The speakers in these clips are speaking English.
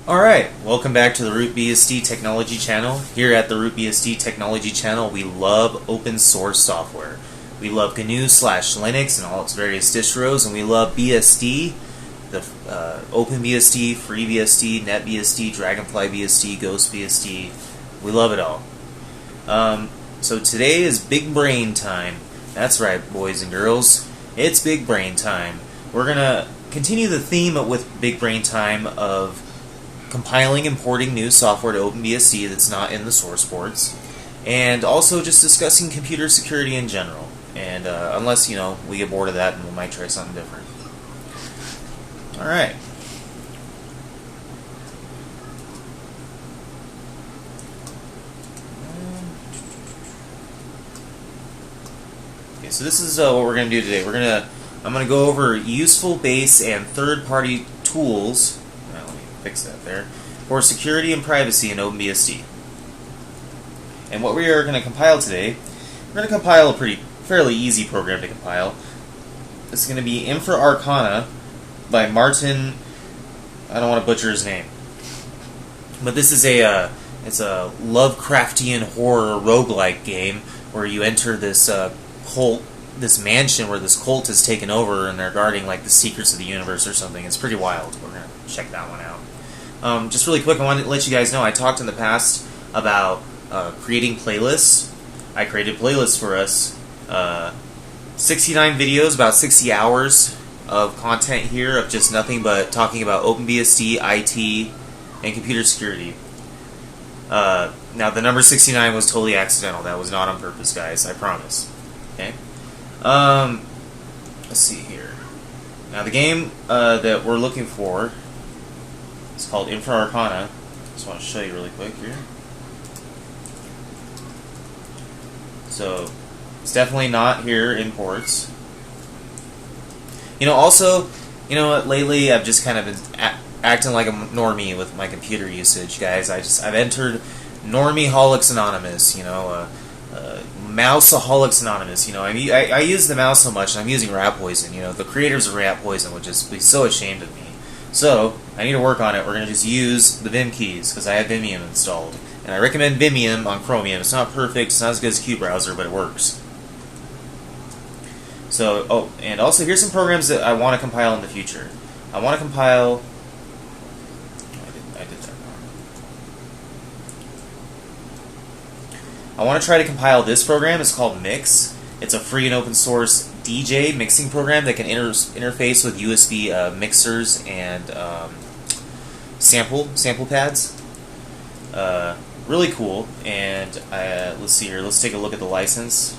Alright, welcome back to the RootBSD Technology Channel. Here at the RootBSD Technology Channel, we love open source software. We love GNU/Linux and all its various distros, and we love BSD, the OpenBSD, FreeBSD, NetBSD, DragonflyBSD, GhostBSD. We love it all. So today is big brain time. That's right, boys and girls. It's big brain time. We're going to continue the theme with big brain time of compiling and porting new software to OpenBSD that's not in the source ports, and also just discussing computer security in general. And unless, we get bored of that, and we might try something different. Alright. Okay, so this is what we're going to do today. I'm going to go over useful base and third-party tools. Let me fix that there. For security and privacy in OpenBSD. And what we are going to compile today, we're going to compile a fairly easy program to compile. It's going to be Infra Arcana by Martin. I don't want to butcher his name, but this is it's a Lovecraftian horror roguelike game where you enter this cult, this mansion where this cult has taken over, and they're guarding like the secrets of the universe or something. It's pretty wild. We're gonna check that one out. Just really quick, I wanted to let you guys know I talked in the past about creating playlists. I created playlists for us. 69 videos, about 60 hours of content here of just nothing but talking about OpenBSD, IT, and computer security. Now the number 69 was totally accidental. That was not on purpose, guys. I promise. Okay. Let's see here. Now the game that we're looking for is called Infra Arcana. Just want to show you really quick here. So it's definitely not here in ports. Also, lately I've just kind of been acting like a normie with my computer usage, guys. I've entered Normieholics Anonymous, Mouseaholics Anonymous. I use the mouse so much, and I'm using Rat Poison. The creators of Rat Poison would just be so ashamed of me. So I need to work on it. We're going to just use the Vim keys because I have Vimium installed, and I recommend Vimium on Chromium. It's not perfect. It's not as good as QBrowser, but it works. So, and also here's some programs that I want to compile in the future. I want to compile. I did that wrong. I want to try to compile this program. It's called Mix. It's a free and open source DJ mixing program that can interface with USB mixers and sample pads. Really cool. And let's see here. Let's take a look at the license.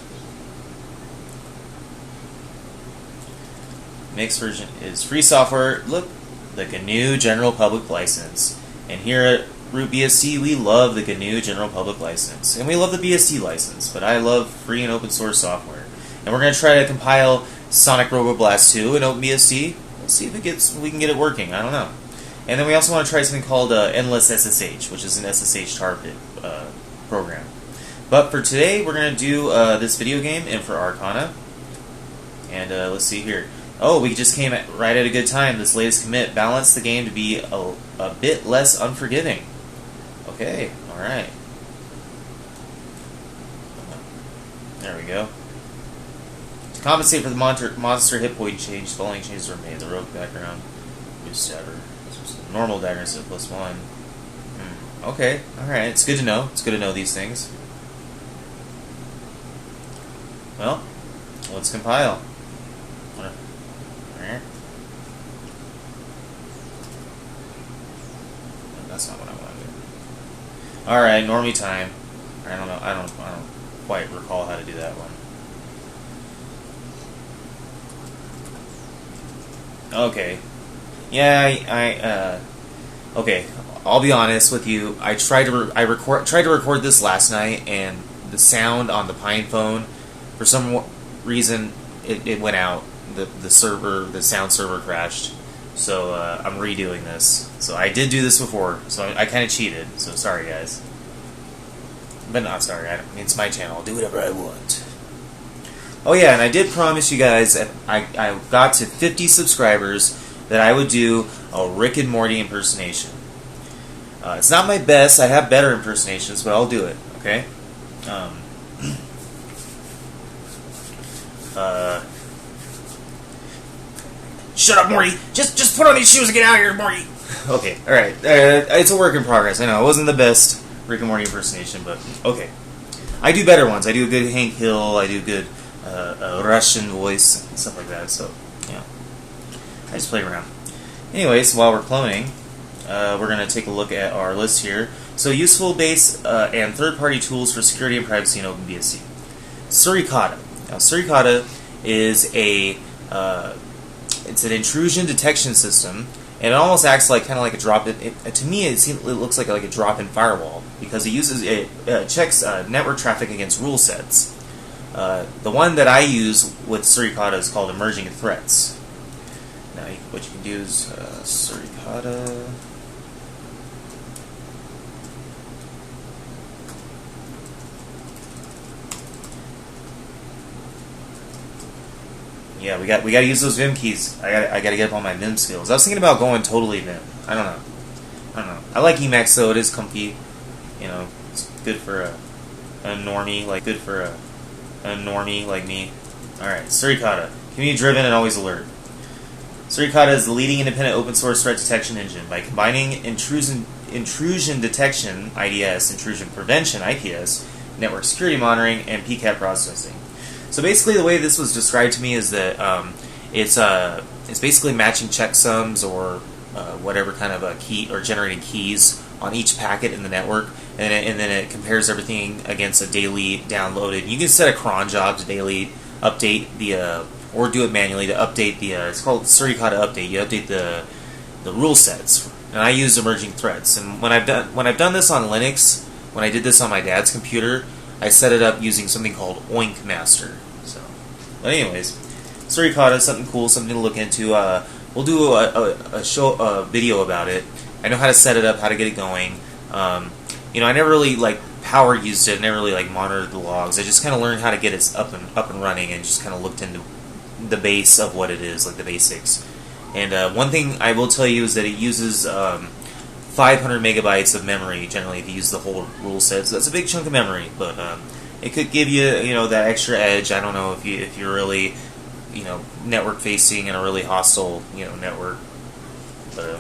Mix version is free software. Look, the GNU General Public License. And here at RootBSD, we love the GNU General Public License. And we love the BSD license, but I love free and open source software. And we're going to try to compile Sonic Roboblast 2 in OpenBSD. Let's see if we can get it working. I don't know. And then we also want to try something called Endless SSH, which is an SSH target program. But for today, we're going to do this video game, Infra Arcana. And let's see here. Oh, we just came right at a good time. This latest commit balanced the game to be a bit less unforgiving. Okay, alright. There we go. To compensate for the monster hit point change, the following changes were made. The rogue background, boost dagger. Normal dagger instead of +1. Okay, alright. It's good to know. It's good to know these things. Well, let's compile. That's not what I want to do. Alright, normie time. I don't know. I don't quite recall how to do that one. Okay. Yeah, okay. I'll be honest with you. I tried to record this last night, and the sound on the Pine phone, for some reason, it went out. The sound server crashed. So I'm redoing this. So I did do this before, so I kind of cheated. So sorry, guys. But not sorry. It's my channel. I'll do whatever I want. Oh yeah, and I did promise you guys that I got to 50 subscribers that I would do a Rick and Morty impersonation. It's not my best. I have better impersonations, but I'll do it. Okay. Shut up, Morty. Just put on these shoes and get out of here, Morty. Okay. All right. It's a work in progress. I know it wasn't the best Rick and Morty impersonation, but okay. I do better ones. I do a good Hank Hill. I do good Russian voice and stuff like that. So yeah, I just play around. Anyways, while we're cloning, we're going to take a look at our list here. So useful base and third-party tools for security and privacy in OpenBSD. Suricata. Now, Suricata is it's an intrusion detection system, and it almost acts like kind of like a drop-in. To me, it looks like a drop-in firewall because it checks network traffic against rule sets. The one that I use with Suricata is called Emerging Threats. Now, what you can do is Suricata. Yeah, we got to use those Vim keys. I got to get up on my Vim skills. I was thinking about going totally Vim. I don't know. I like Emacs though. It is comfy. You know, it's good for a normie, like me. All right, Suricata, community driven and always alert. Suricata is the leading independent open source threat detection engine. By combining intrusion detection (IDS), intrusion prevention (IPS), network security monitoring, and PCAP processing. So basically, the way this was described to me is that it's basically matching checksums or whatever kind of a key or generating keys on each packet in the network, and then it compares everything against a daily downloaded. You can set a cron job to daily update the or do it manually to update the. It's called Suricata Update. You update the rule sets, and I use emerging threats. And when I've done this on Linux, when I did this on my dad's computer, I set it up using something called Oink Master. So, but anyways, Suricata is something cool, something to look into. We'll do a video about it. I know how to set it up, how to get it going. You know, I never really power used it. I never really monitored the logs. I just kind of learned how to get it up and running, and just kind of looked into the base of what it is, like the basics. And one thing I will tell you is that it uses 500 megabytes of memory generally if you use the whole rule set. So that's a big chunk of memory, but it could give you that extra edge. I don't know if you're really network facing in a really hostile network. But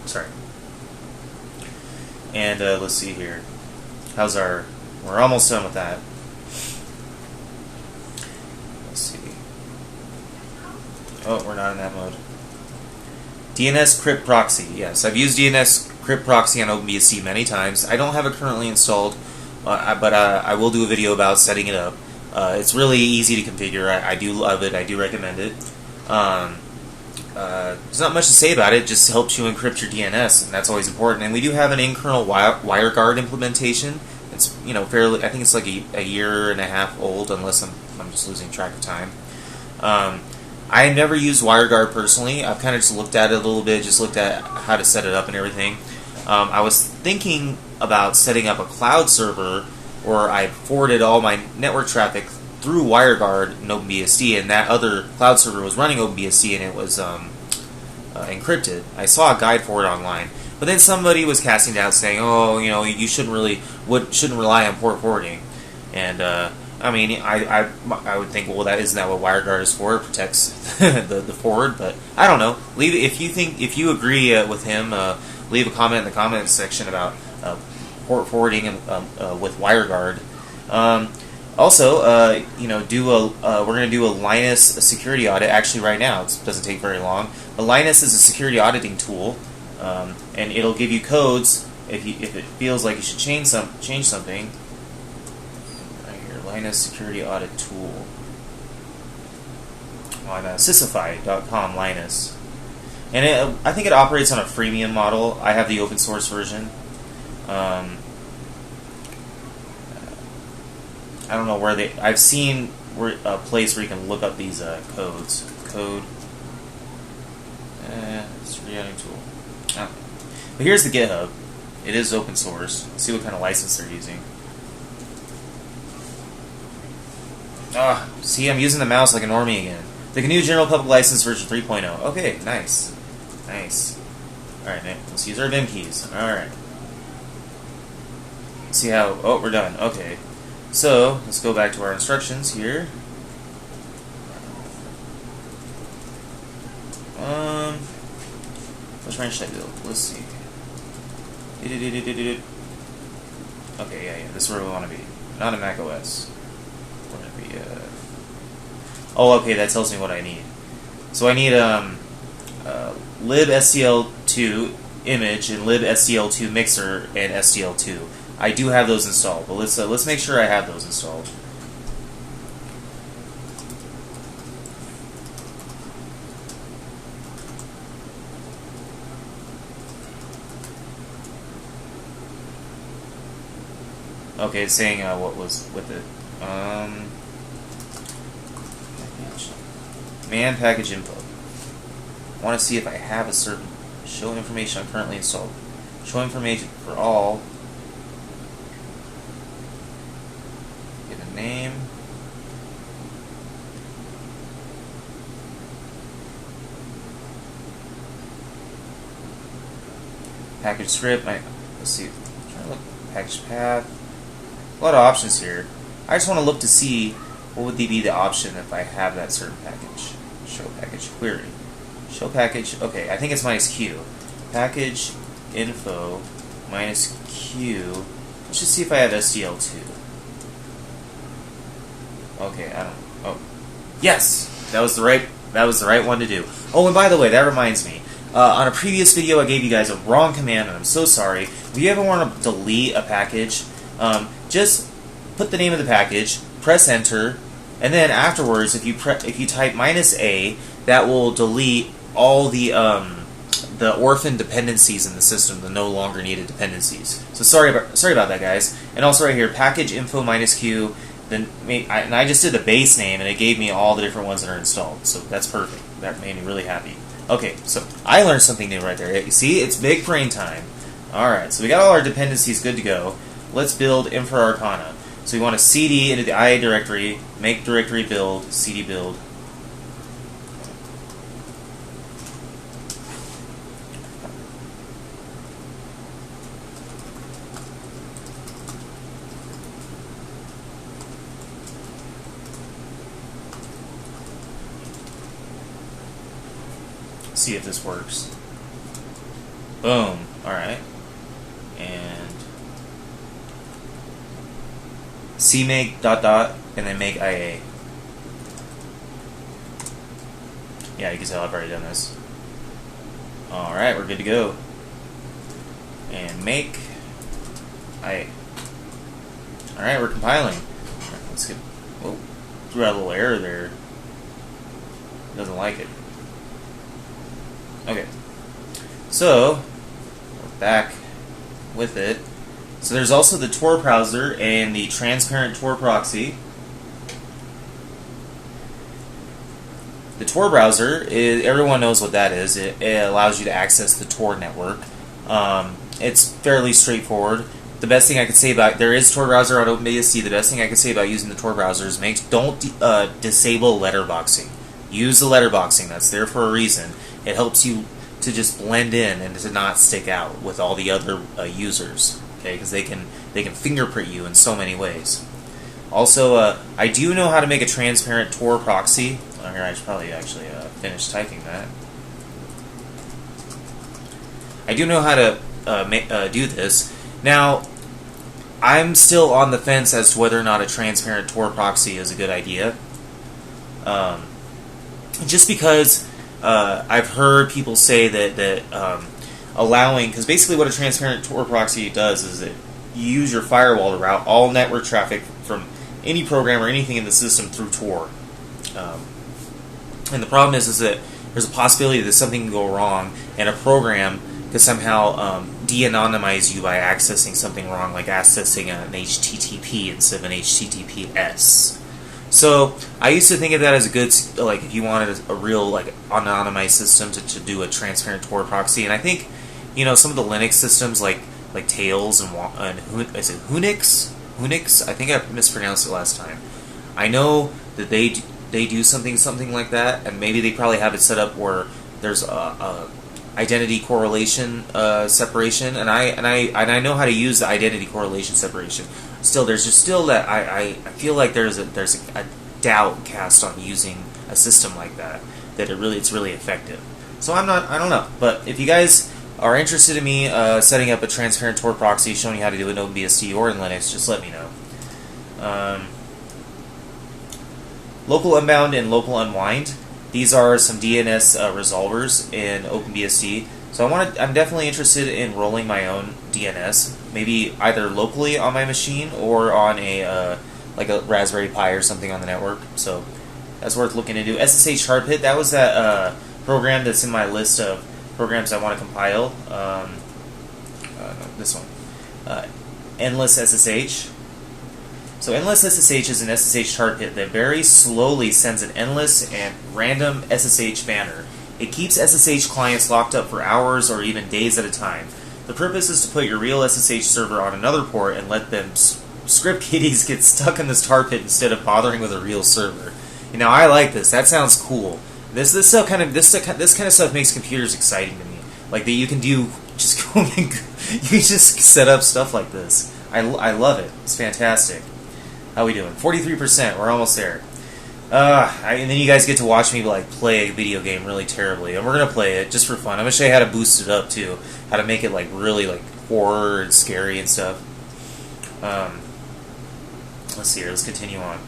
sorry. And let's see here. We're almost done with that. Let's see. Oh, we're not in that mode. Dns Crypt Proxy. Yes, I've used Dns Crypt Proxy on OpenBSD many times. I don't have it currently installed, but I will do a video about setting it up. It's really easy to configure. I do love it. I do recommend it. There's not much to say about it. It just helps you encrypt your DNS, and that's always important. And we do have an in-kernel WireGuard implementation. It's fairly. I think it's like a year and a half old, unless I'm just losing track of time. I have never used WireGuard personally. I've kind of just looked at it a little bit, just looked at how to set it up and everything. I was thinking about setting up a cloud server where I forwarded all my network traffic through WireGuard in OpenBSD, and that other cloud server was running OpenBSD, and it was encrypted. I saw a guide for it online, but then somebody was casting doubt, saying, "Oh, you shouldn't rely on port forwarding." And I mean, I would think, well, isn't that what WireGuard is for? It protects the forward, but I don't know. If you agree with him, leave a comment in the comments section about port forwarding with WireGuard. Also, we're going to do a Linus security audit actually right now. It doesn't take very long. But Linus is a security auditing tool, and it'll give you codes if it feels like you should change something. Linus security audit tool on sysify.com. Linus, and I think it operates on a freemium model. I have the open source version. I don't know where I've seen a place where you can look up these codes. Security auditing tool. But here's the GitHub. It is open source. Let's see what kind of license they're using. See, I'm using the mouse like a normie again. The GNU General Public License version 3.0. Okay, nice. Alright, let's use our Vim keys. Alright. See how... Oh, we're done. Okay. So, let's go back to our instructions here. Which range should I build? Let's see. Okay, yeah, this is where we want to be. Not a Mac OS. We're going to be, Oh, okay, that tells me what I need. So I need, libstl2 image and libstl2 mixer and stl2. I do have those installed, but let's make sure I have those installed. Okay, it's saying what was with it. Man package info. I want to see if I have a certain show information currently installed. Show information for all. Give a name. Package script. Let's see. I'm trying to look. Package path. A lot of options here. I just want to look to see what would be the option if I have that certain package. Show package query. Show package. Okay, I think it's minus Q. Package info minus Q. Let's just see if I have SDL2. Okay, I don't. Oh, yes, that was the right one to do. Oh, and by the way, that reminds me. On a previous video, I gave you guys a wrong command, and I'm so sorry. If you ever want to delete a package, just put the name of the package, press enter, and then afterwards, if you type -a, that will delete all the orphan dependencies in the system, the no longer needed dependencies. So sorry about that, guys. And also right here, package info minus Q. Then and I just did the base name, and it gave me all the different ones that are installed. So that's perfect. That made me really happy. Okay, so I learned something new right there. You see, it's big brain time. All right, so we got all our dependencies good to go. Let's build Infra Arcana. So we want to cd into the IA directory, make directory build, cd build. See if this works. Boom. Alright. And cmake ... and then make IA. Yeah, you can tell I've already done this. Alright, we're good to go. And make IA. Alright, we're compiling. Right, let's get. Whoa. Threw out a little error there. Doesn't like it. Okay. So, we're back with it. So there's also the Tor browser and the transparent Tor proxy. The Tor browser, everyone knows what that is. It allows you to access the Tor network. It's fairly straightforward. The best thing I could say about there is Tor browser on OpenBSD. The best thing I could say about using the Tor browser is don't disable letterboxing. Use the letterboxing. That's there for a reason. It helps you to just blend in and to not stick out with all the other users. Okay, because they can fingerprint you in so many ways. Also, I do know how to make a transparent Tor proxy. Here, I should probably actually finish typing that. I do know how to do this. Now, I'm still on the fence as to whether or not a transparent Tor proxy is a good idea. Just because I've heard people say that allowing, because basically what a transparent Tor proxy does is that you use your firewall to route all network traffic from any program or anything in the system through Tor. And the problem is that there's a possibility that something can go wrong and a program could somehow de-anonymize you by accessing something wrong, like accessing an HTTP instead of an HTTPS. So I used to think of that as a good, like if you wanted a real like anonymized system to do a transparent Tor proxy, and I think some of the Linux systems like Tails and is it Unix? I think I mispronounced it last time. I know that they do something like that, and maybe they probably have it set up where there's I identity correlation separation, and I know how to use the identity correlation separation. Still, there's just still that I feel like there's a doubt cast on using a system like that it's really effective. So I don't know. But if you guys are interested in me setting up a transparent Tor proxy, showing you how to do it in OpenBSD or in Linux, just let me know. Local unbound and local unwind. These are some DNS resolvers in OpenBSD. So I'm definitely interested in rolling my own DNS, maybe either locally on my machine or on a like a Raspberry Pi or something on the network. So that's worth looking into. SSH Hardpit, that was that program that's in my list of programs I want to compile. No, this one, Endless SSH. So Endless SSH is an SSH Hardpit that very slowly sends an endless and random SSH banner. It keeps SSH clients locked up for hours or even days at a time. The purpose is to put your real SSH server on another port and let them script kiddies get stuck in this tar pit instead of bothering with a real server. You know, I like this. That sounds cool. This kind of stuff makes computers exciting to me. Like that you can do just go and you can just set up stuff like this. I love it. It's fantastic. How we doing? 43%. We're almost there. And then you guys get to watch me like play a video game really terribly, and we're gonna play it just for fun. I'm gonna show you how to boost it up too, how to make it like really like horror and scary and stuff. Let's see here. Let's continue on.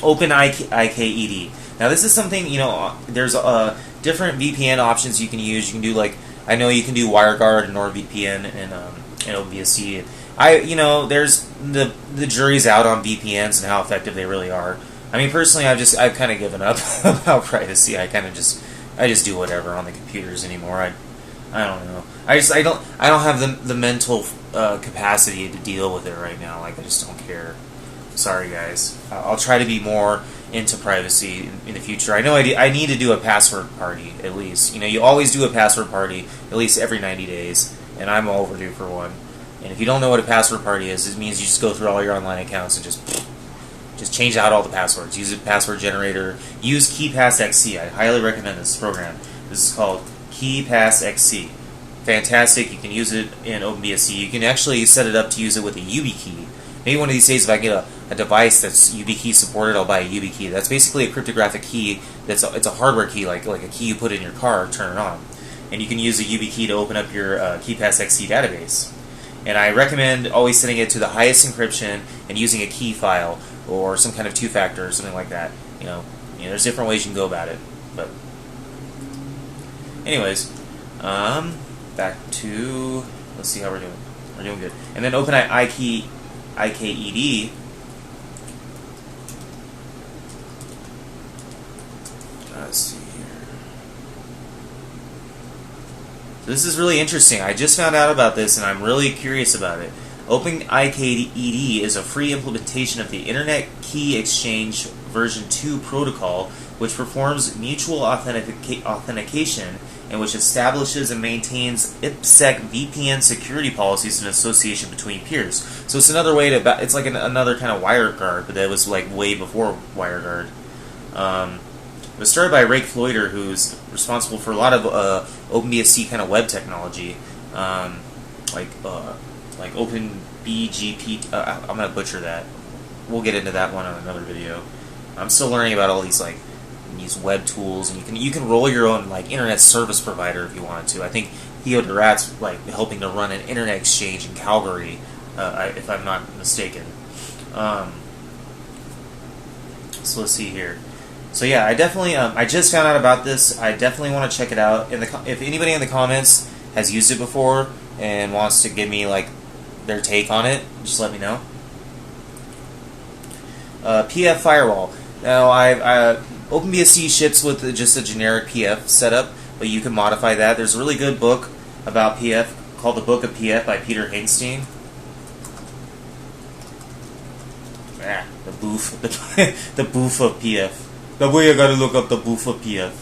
OpenIKED. Now this is something, you know, there's different VPN options you can use. You can do like, I know you can do WireGuard and NordVPN and OpenBSD. There's the jury's out on VPNs and how effective they really are. I mean, personally, I've kind of given up about privacy. I just do whatever on the computers anymore. I don't know. I don't have the mental capacity to deal with it right now. Like, I just don't care. Sorry, guys. I'll try to be more into privacy in the future. I know I need to do a password party at least. You know, you always do a password party at least every 90 days, and I'm overdue for one. And if you don't know what a password party is, it means you just go through all your online accounts and just change out all the passwords. Use a password generator. Use KeePassXC. I highly recommend this program. This is called KeePassXC. Fantastic. You can use it in OpenBSD. You can actually set it up to use it with a YubiKey. Maybe one of these days, if I get a device that's YubiKey supported, I'll buy a YubiKey. That's basically a cryptographic key. It's a hardware key, like a key you put in your car, turn it on. And you can use a YubiKey to open up your KeePassXC database. And I recommend always setting it to the highest encryption and using a key file or some kind of two-factor or something like that. You know, there's different ways you can go about it. But anyways, back to, let's see how we're doing. We're doing good. And then OpenIKED. Let's see here. This is really interesting. I just found out about this, and I'm really curious about it. OpenIKED is a free implementation of the Internet Key Exchange version 2 protocol, which performs mutual authentication and which establishes and maintains IPsec VPN security policies in association between peers. So it's another way to, it's like another kind of WireGuard, but that was like way before WireGuard. It was started by Rake Floyder, who's responsible for a lot of OpenBSD kind of web technology, like OpenBGP. I'm gonna butcher that. We'll get into that one on another video. I'm still learning about all these these web tools, and you can roll your own like internet service provider if you wanted to. I think Theo Durat's like helping to run an internet exchange in Calgary, if I'm not mistaken. So let's see here. So yeah, I definitely I just found out about this. I definitely want to check it out. If anybody in the comments has used it before and wants to give me like their take on it, just let me know. PF firewall. Now OpenBSD ships with just a generic PF setup, but you can modify that. There's a really good book about PF called The Book of PF by Peter Hangstein. The boof, the boof of PF. The way I gotta look up the boof of PF.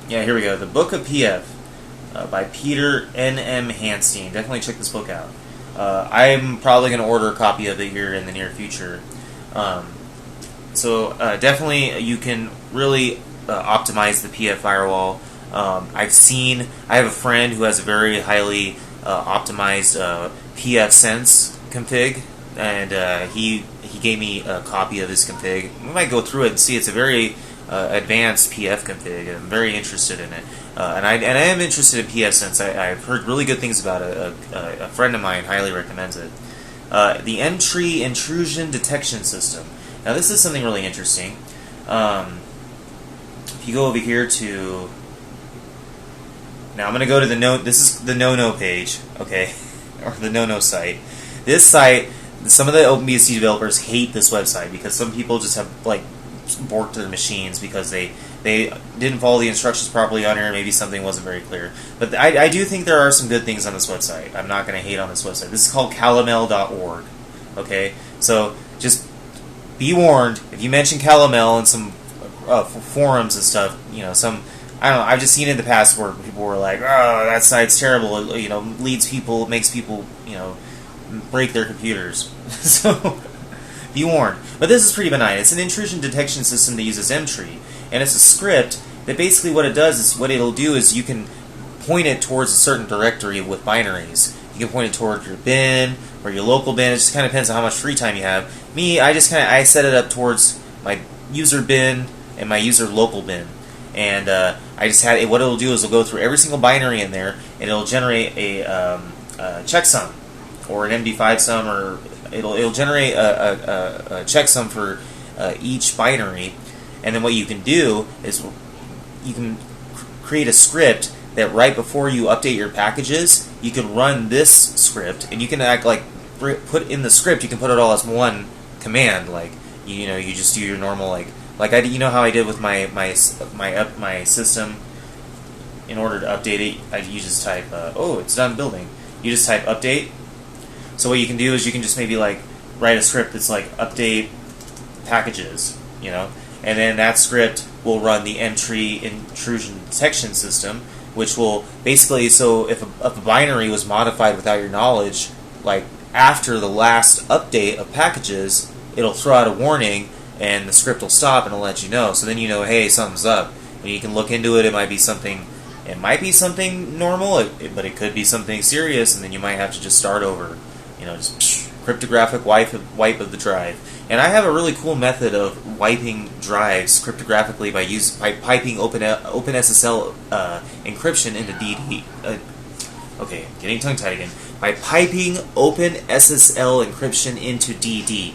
Yeah, here we go. The Book of PF by Peter N.M. Hangstein. Definitely check this book out. I'm probably going to order a copy of it here in the near future. So definitely you can really optimize the PF firewall. I have a friend who has a very highly optimized PF Sense config, and he gave me a copy of his config. We might go through it and see. It's a very advanced PF config. I'm very interested in it, and I am interested in PF Sense. I've heard really good things about it. A friend of mine highly recommends it. The M-tree intrusion detection system. Now this is something really interesting. If you go over here to, now I'm going to go to the this is the no page, okay, or the no site. This site, some of the OpenBSD developers hate this website because some people just have like borked their machines because they didn't follow the instructions properly on here. Maybe something wasn't very clear. But I do think there are some good things on this website. I'm not going to hate on this website. This is called calamel.org. Okay, so just be warned, if you mention Calamel in some forums and stuff, you know, I don't know, I've just seen it in the past where people were like, oh, that site's terrible, you know, makes people, you know, break their computers. So, be warned. But this is pretty benign. It's an intrusion detection system that uses M-tree, and it's a script that basically what it does is, what it'll do is you can point it towards a certain directory with binaries. You can point it toward your bin or your local bin. It just kind of depends on how much free time you have. Me, I set it up towards my user bin and my user local bin, and I just had what it'll do is it'll go through every single binary in there, and it'll generate a checksum or an MD5 sum, or it'll generate a checksum for each binary, and then what you can do is you can create a script that right before you update your packages, you can run this script, and you can put in the script, you can put it all as one command, like you just do your normal you know how I did with my system. In order to update it, you just type oh, it's done building. You just type update. So what you can do is you can just maybe write a script that's like update packages, you know, and then that script will run the M-tree intrusion detection system, which will basically, so if a binary was modified without your knowledge, like after the last update of packages, it'll throw out a warning and the script will stop and it'll let you know. So then you know, hey, something's up. And you can look into it. It might be something normal, but it could be something serious, and then you might have to just start over. You know, just cryptographic wipe of the drive. And I have a really cool method of wiping drives cryptographically by piping OpenSSL encryption into DD. Okay, getting tongue-tied again. By piping OpenSSL encryption into DD.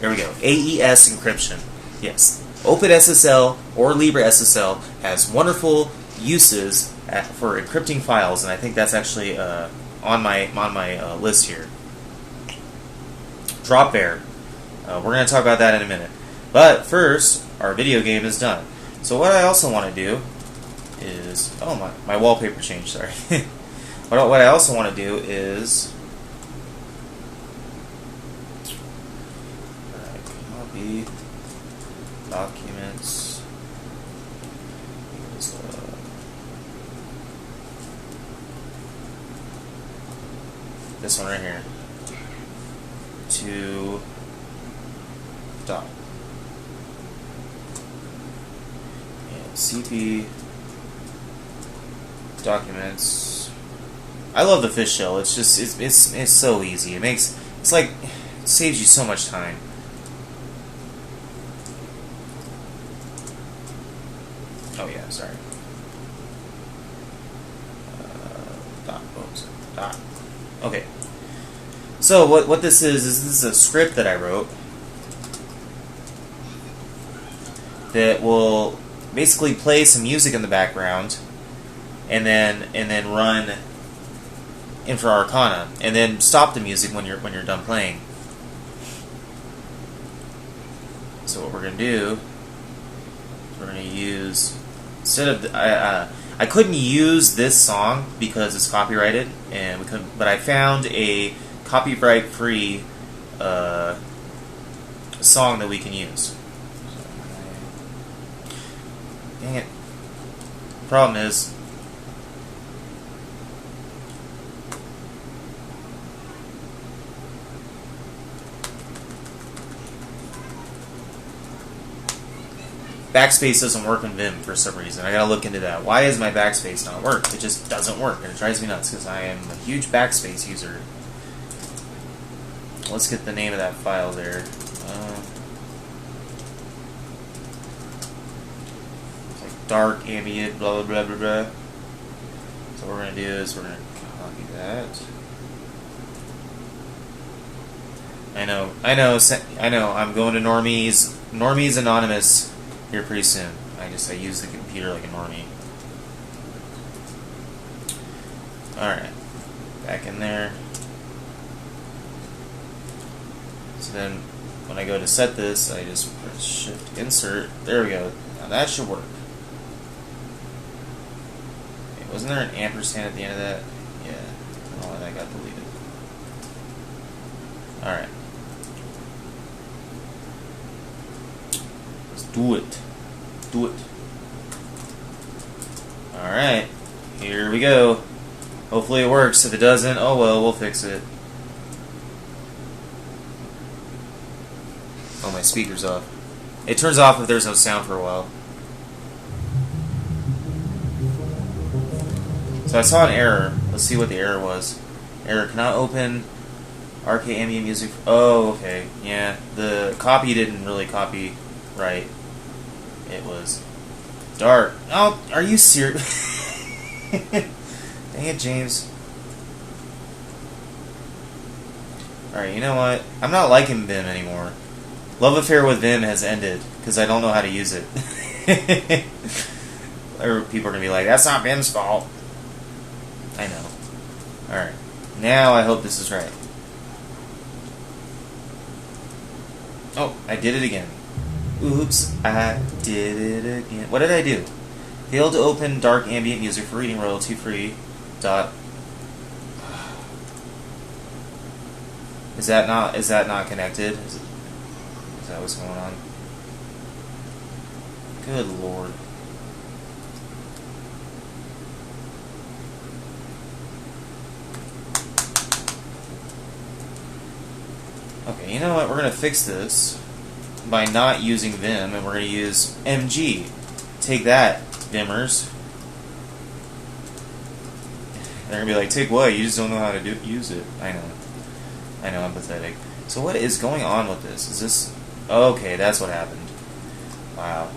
There we go. AES encryption. Yes. OpenSSL or LibreSSL has wonderful uses for encrypting files, and I think that's actually on my list here. Dropbear. We're going to talk about that in a minute. But first, our video game is done. So what I also want to do is... Oh, my wallpaper changed, sorry. What I also want to do is... copy documents. This one right here. To doc. And CP documents. I love the fish shell. It's just it's so easy. It saves you so much time. Oh yeah, sorry. Doc. Okay. So what this is a script that I wrote that will basically play some music in the background, and then run Infra Arcana, and then stop the music when you're done playing. So what we're gonna do, we're gonna use, instead of I couldn't use this song because it's copyrighted, and we couldn't. But I found a copyright-free song that we can use. Dang it! Problem is, backspace doesn't work in Vim for some reason. I gotta look into that. Why is my backspace not work? It just doesn't work, and it drives me nuts because I am a huge backspace user. Let's get the name of that file there. It's like dark, ambient, blah, blah, blah, blah, blah. So what we're going to do is we're going to copy that. I know, I'm going to Normies Anonymous here pretty soon. I use the computer like a normie. Alright, back in there. So then, when I go to set this, I just press Shift Insert. There we go. Now that should work. Okay, wasn't there an ampersand at the end of that? Yeah. Oh, that got deleted. Alright. Let's do it. Do it. Alright. Here we go. Hopefully it works. If it doesn't, oh well, we'll fix it. Oh, my speaker's off. It turns off if there's no sound for a while. So I saw an error. Let's see what the error was. Error cannot open RK ambient music. Oh, okay. Yeah, the copy didn't really copy right. It was dark. Oh, are you serious? Dang it, James. Alright, you know what? I'm not liking Vim anymore. Love affair with Vim has ended, because I don't know how to use it. Or people are going to be like, that's not Vim's fault. I know. Alright. Now I hope this is right. Oh, I did it again. Oops, I did it again. What did I do? Failed to open dark ambient music for reading royalty free. Is that not connected? Is that what's going on? Good lord. Okay, you know what? We're going to fix this by not using Vim, and we're going to use MG. Take that, Vimmers. They're going to be like, take what? You just don't know how to use it. I know. I know, I'm pathetic. So what is going on with this? Is this... Okay, that's what happened. Wow.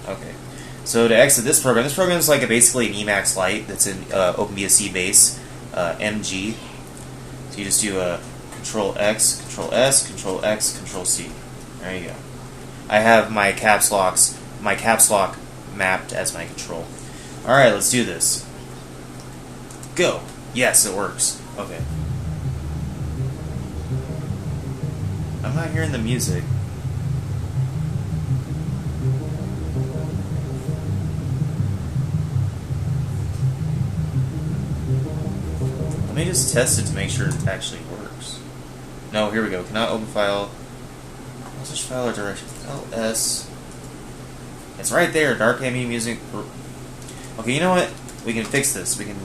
Okay. So to exit this program is like basically an Emacs Lite that's in OpenBSD base, MG. So you just do Control X, Control S, Control X, Control C. There you go. I have my caps lock mapped as my control. Alright, let's do this. Go. Yes, it works. Okay. I'm not hearing the music. Let me just test it to make sure it actually works. No, here we go. Cannot open file. Which file or direction? LS. It's right there. Dark ambient music. Okay, you know what? We can fix this. We can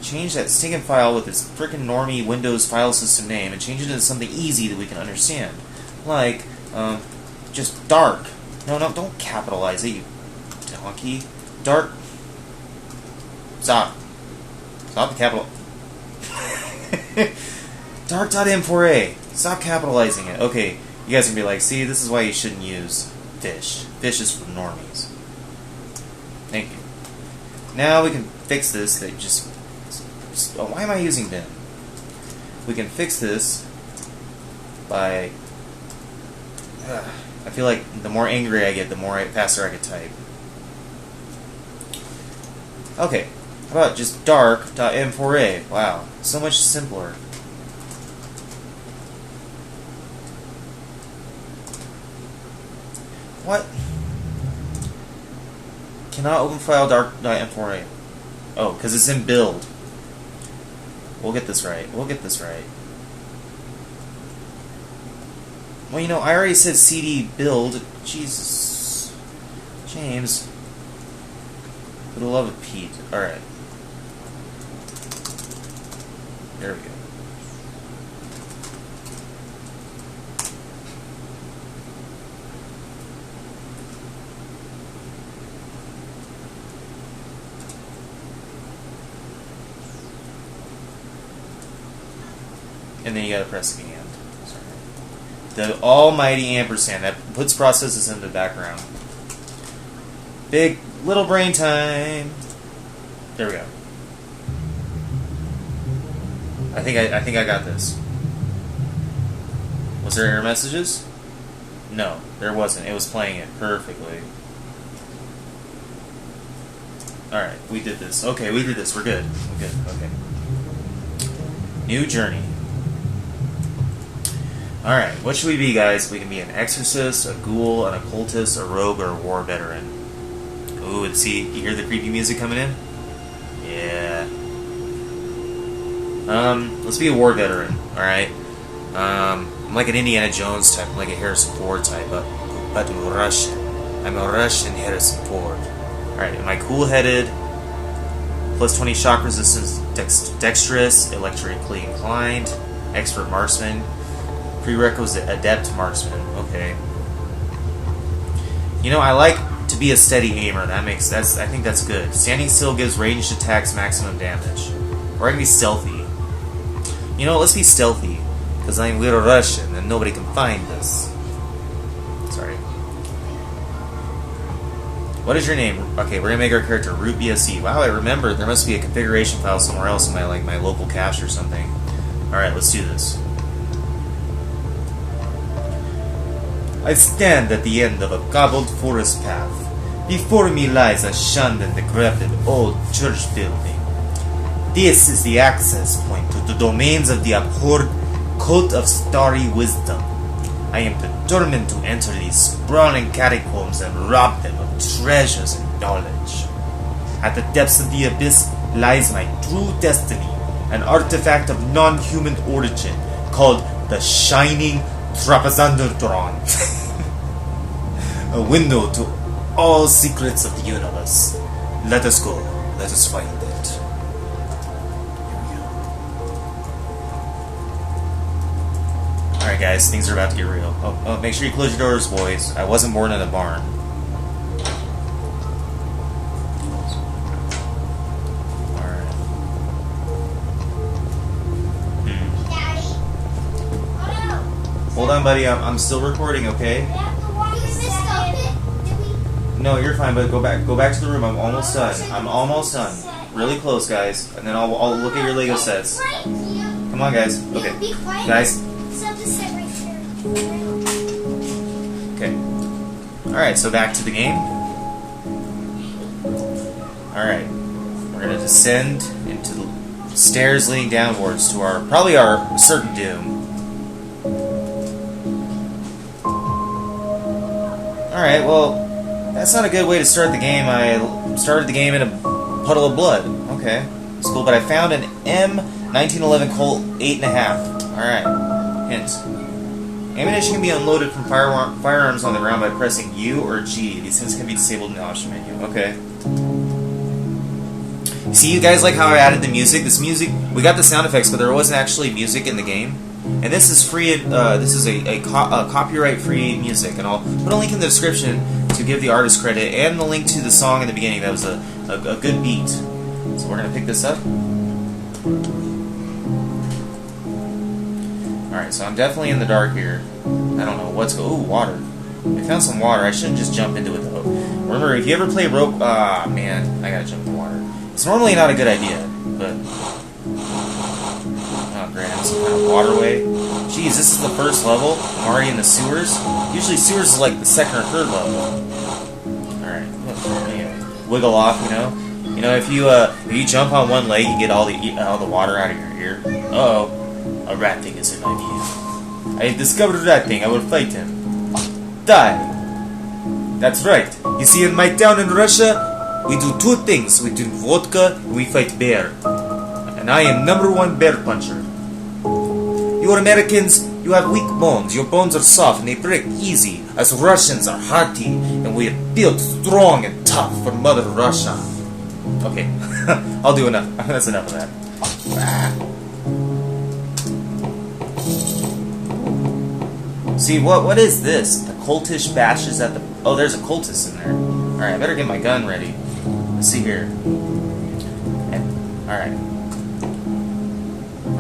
change that stinking file with its frickin' normie Windows file system name and change it into something easy that we can understand. Like, just dark. No, don't capitalize it, you donkey. Dark. Stop. Stop the capital. Dark.m4a. Stop capitalizing it. Okay, you guys can be like, see, this is why you shouldn't use fish. Fish is for normies. Thank you. Now we can fix this. Oh, why am I using Vim? We can fix this by... I feel like the more angry I get, the faster I can type. Okay, how about just dark.m4a? Wow, so much simpler. What? Cannot open file dark.m4a. Oh, because it's in build. We'll get this right. We'll get this right. Well, you know, I already said CD build. Jesus. James. For the love of Pete. Alright. There we go. And then you gotta press command. Sorry. The almighty ampersand that puts processes in the background. Big little brain time. There we go. I think I got this. Was there error messages? No, there wasn't. It was playing it perfectly. Alright, we did this. Okay, we did this. We're good. We're good. Okay. New journey. Alright, what should we be, guys? We can be an exorcist, a ghoul, an occultist, a rogue, or a war veteran. Ooh, let's see. You hear the creepy music coming in? Yeah. Let's be a war veteran, alright? I'm like an Indiana Jones type, I'm like a Harrison Ford type, but Russian. I'm a Russian Harrison Ford. Alright, am I cool-headed? Plus 20 shock resistance, dexterous, electrically inclined, expert marksman, prerequisite adept marksman. Okay. You know, I like to be a steady aimer. I think that's good. Standing still gives ranged attacks maximum damage. Or I can be stealthy. You know, let's be stealthy. Because we're Russian and nobody can find us. Sorry. What is your name? Okay, we're gonna make our character root BSD. Wow, I remember. There must be a configuration file somewhere else in my local cache or something. Alright, let's do this. I stand at the end of a cobbled forest path. Before me lies a shunned and decrepit old church building. This is the access point to the domains of the abhorred cult of starry wisdom. I am determined to enter these sprawling catacombs and rob them of treasures and knowledge. At the depths of the abyss lies my true destiny, an artifact of non-human origin called the Shining Trapezanderdron. A window to all secrets of the universe. Let us go. Let us find it. Alright guys, things are about to get real. Oh, make sure you close your doors, boys. I wasn't born in a barn. Alright. Hold on, buddy. I'm still recording, okay? No, you're fine, but go back to the room. I'm almost done. I'm almost done. Really close, guys. And then I'll look at your Lego sets. Come on, guys. Okay. Guys. Okay. Alright, so back to the game. Alright. We're gonna descend into the stairs leading downwards to probably our certain doom. Alright, well, that's not a good way to start the game. I started the game in a puddle of blood. Okay. It's cool, but I found an M1911 Colt 8.5. Alright. Hint. Ammunition can be unloaded from firearms on the ground by pressing U or G. These things can be disabled in the option menu. Okay. See, you guys like how I added the music? This music, we got the sound effects, but there wasn't actually music in the game. And this is free. This is a copyright-free music, and I'll put a link in the description to give the artist credit, and the link to the song in the beginning. That was a good beat. So we're gonna pick this up. Alright, so I'm definitely in the dark here. I don't know what's ooh, water. I found some water. I shouldn't just jump into it though. Remember, if you ever play rope, man, I gotta jump in the water. It's normally not a good idea, but oh, great, I'm some kind of waterway. Jeez, this is the first level. I'm already in the sewers. Usually sewers is like the second or third level. Alright, wiggle off, you know. You know, if you jump on one leg, you get all the water out of your ear. Uh-oh. A rat thing is in my view. I have discovered a rat thing. I will fight him. Die. That's right. You see, in my town in Russia, we do two things. We drink vodka and we fight bear. And I am #1 bear puncher. You Americans, you have weak bones. Your bones are soft and they break easy. Us Russians are hearty and we are built strong and tough for Mother Russia. Okay, I'll do enough. That's enough of that. See, what is this? The cultish bashes at the... Oh, there's a cultist in there. Alright, I better get my gun ready. Let's see here. Alright.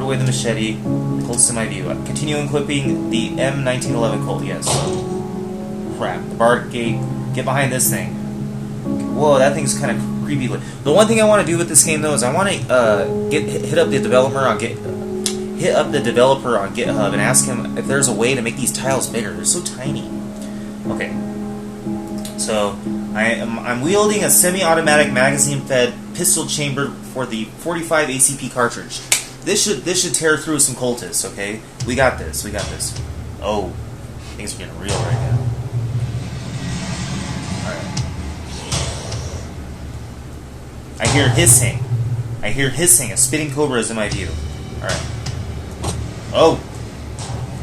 away the machete. Closest in my view. Continue equipping the M1911 Colt. Yes. Crap. The barred gate. Get behind this thing. Whoa, that thing's kind of creepy. The one thing I want to do with this game though is I want to hit up the developer on GitHub and ask him if there's a way to make these tiles bigger. They're so tiny. Okay. So I'm wielding a semi-automatic magazine-fed pistol chamber for the 45 ACP cartridge. This should tear through some cultists. Okay, we got this. We got this. Oh, things are getting real right now. I hear hissing. I hear hissing. A spitting cobra is in my view. Alright. Oh.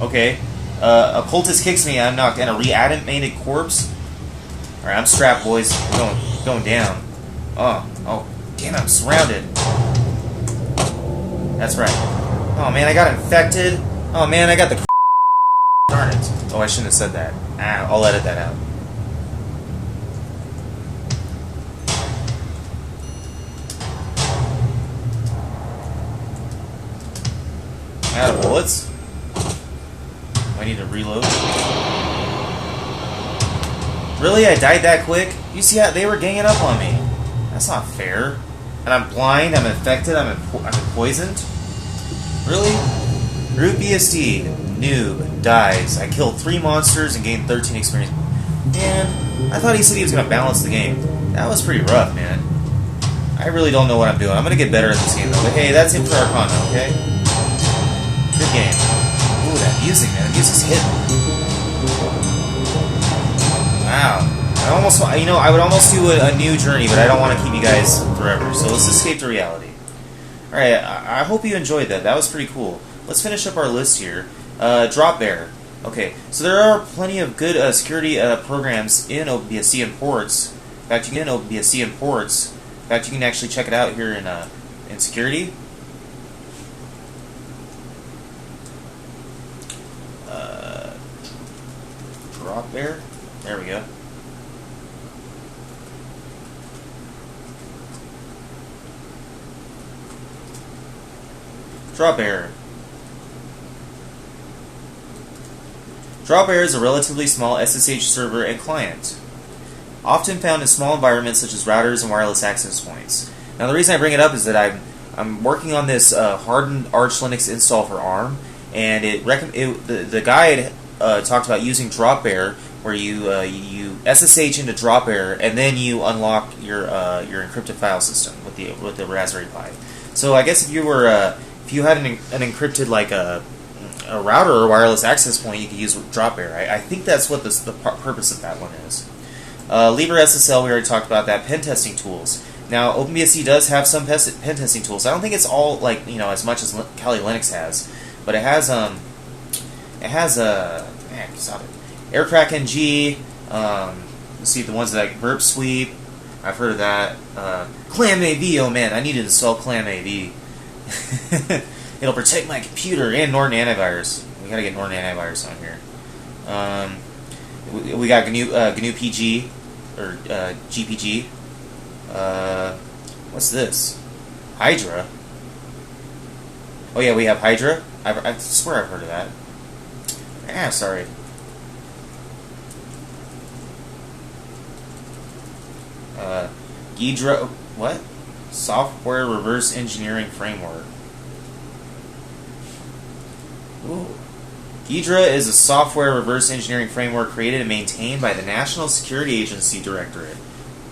Okay. A cultist kicks me. I'm knocked. And a reanimated corpse. Alright, I'm strapped, boys. We're going down. Oh. Damn, I'm surrounded. That's right. Oh, man, I got infected. Oh, man, I got the... Darn it. Oh, I shouldn't have said that. I'll edit that out. Out of bullets? I need to reload. Really? I died that quick? You see how they were ganging up on me? That's not fair. And I'm blind, I'm infected, I'm poisoned? Really? Root BSD, noob, dies. I killed 3 monsters and gained 13 experience. Man, I thought he said he was going to balance the game. That was pretty rough, man. I really don't know what I'm doing. I'm going to get better at this game, though. But hey, that's Infra Arcana, okay? Good game. Ooh, that music, man. The music's hitting. Wow. I would almost do a new journey, but I don't want to keep you guys forever. So let's escape to reality. Alright, I hope you enjoyed that. That was pretty cool. Let's finish up our list here. Drop Bear. Okay, so there are plenty of good security programs in OpenBSD imports. In fact, you can actually check it out here in security. Drop Bear. There we go. Drop Bear. Drop Bear is a relatively small SSH server and client, often found in small environments such as routers and wireless access points. Now, the reason I bring it up is that I'm working on this hardened Arch Linux install for ARM, and the guide talked about using Drop Bear, where you SSH into Drop Bear and then you unlock your encrypted file system with the Raspberry Pi. So I guess if you had an encrypted like a router or wireless access point, you could use Drop Bear. I think that's what the purpose of that one is. Lever SSL, we already talked about that. Pen testing tools. Now, OpenBSD does have some pen testing tools. I don't think it's all like as much as Kali Linux has, but it has Aircrack NG. Let's see the ones like Burp Sweep. I've heard of that. Clam AV. Oh man, I need to install Clam AV. It'll protect my computer and Norton Antivirus. We gotta get Norton Antivirus on here. We got GNU PG or GPG. What's this? Hydra. Oh yeah, we have Hydra. I swear I've heard of that. Sorry. Ghidra. What? Software Reverse Engineering Framework. Ooh. Ghidra is a software reverse engineering framework created and maintained by the National Security Agency Directorate.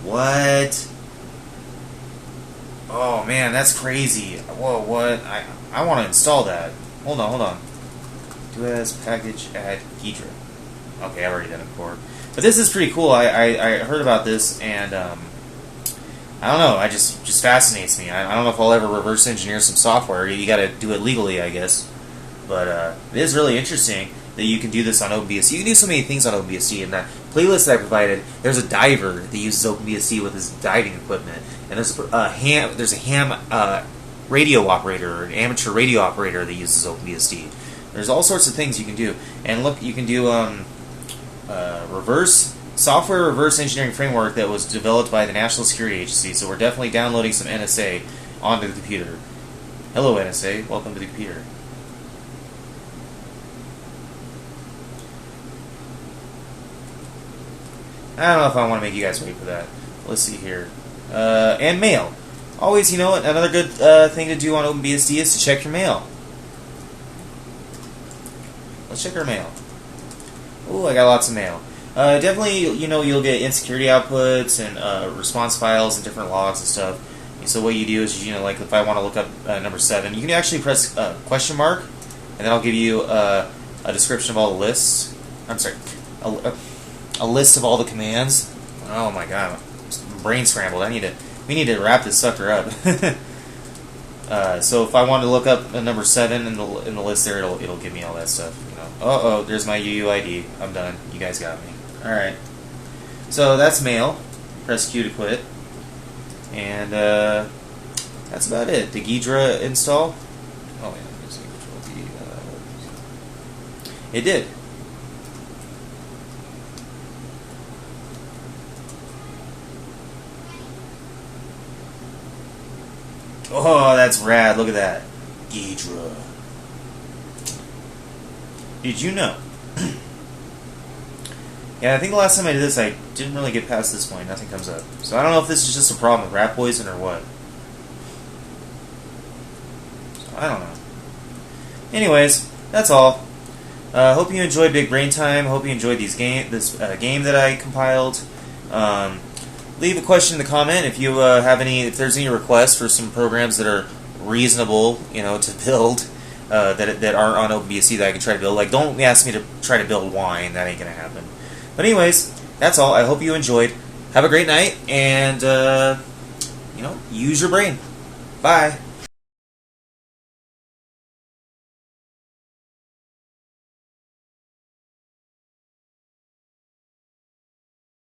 What? Oh man, that's crazy. Whoa, what? I want to install that. Hold on. Do as package add Ghidra. Okay, I've already done it before. But this is pretty cool. I heard about this and I don't know. It just fascinates me. I don't know if I'll ever reverse engineer some software. You got to do it legally, I guess. But it is really interesting that you can do this on OpenBSD. You can do so many things on OpenBSD. In that playlist that I provided, there's a diver that uses OpenBSD with his diving equipment, and there's a ham radio operator or an amateur radio operator that uses OpenBSD. There's all sorts of things you can do. And look, you can do software reverse engineering framework that was developed by the National Security Agency. So we're definitely downloading some NSA onto the computer. Hello, NSA. Welcome to the computer. I don't know if I want to make you guys wait for that. Let's see here. And mail. Always, you know, another good thing to do on OpenBSD is to check your mail. Let's check our mail. Ooh, I got lots of mail. Definitely, you know, you'll get insecurity outputs and response files and different logs and stuff. So what you do is, you know, like if I want to look up number 7, you can actually press question mark, and then I'll give you a description of all the lists. I'm sorry, a list of all the commands. Oh my god, I'm brain scrambled. We need to wrap this sucker up. So if I wanted to look up number 7 in the list there, it'll give me all that stuff. You know, oh, there's my UUID. I'm done. You guys got me. All right. So that's mail. Press Q to quit, and that's about it. The Ghidra install. Oh yeah, let me see Control D. It did. Oh, that's rad. Look at that. Ghidra. Did you know? Yeah, I think the last time I did this, I didn't really get past this point. Nothing comes up. So I don't know if this is just a problem with rat poison or what. So I don't know. Anyways, that's all. Hope you enjoyed Big Brain Time. Hope you enjoyed this game that I compiled. Leave a question in the comment if you have any. If there's any requests for some programs that are reasonable, you know, to build that aren't on OpenBSD that I can try to build. Like, don't ask me to try to build wine. That ain't gonna happen. But anyways, that's all. I hope you enjoyed. Have a great night, and you know, use your brain. Bye.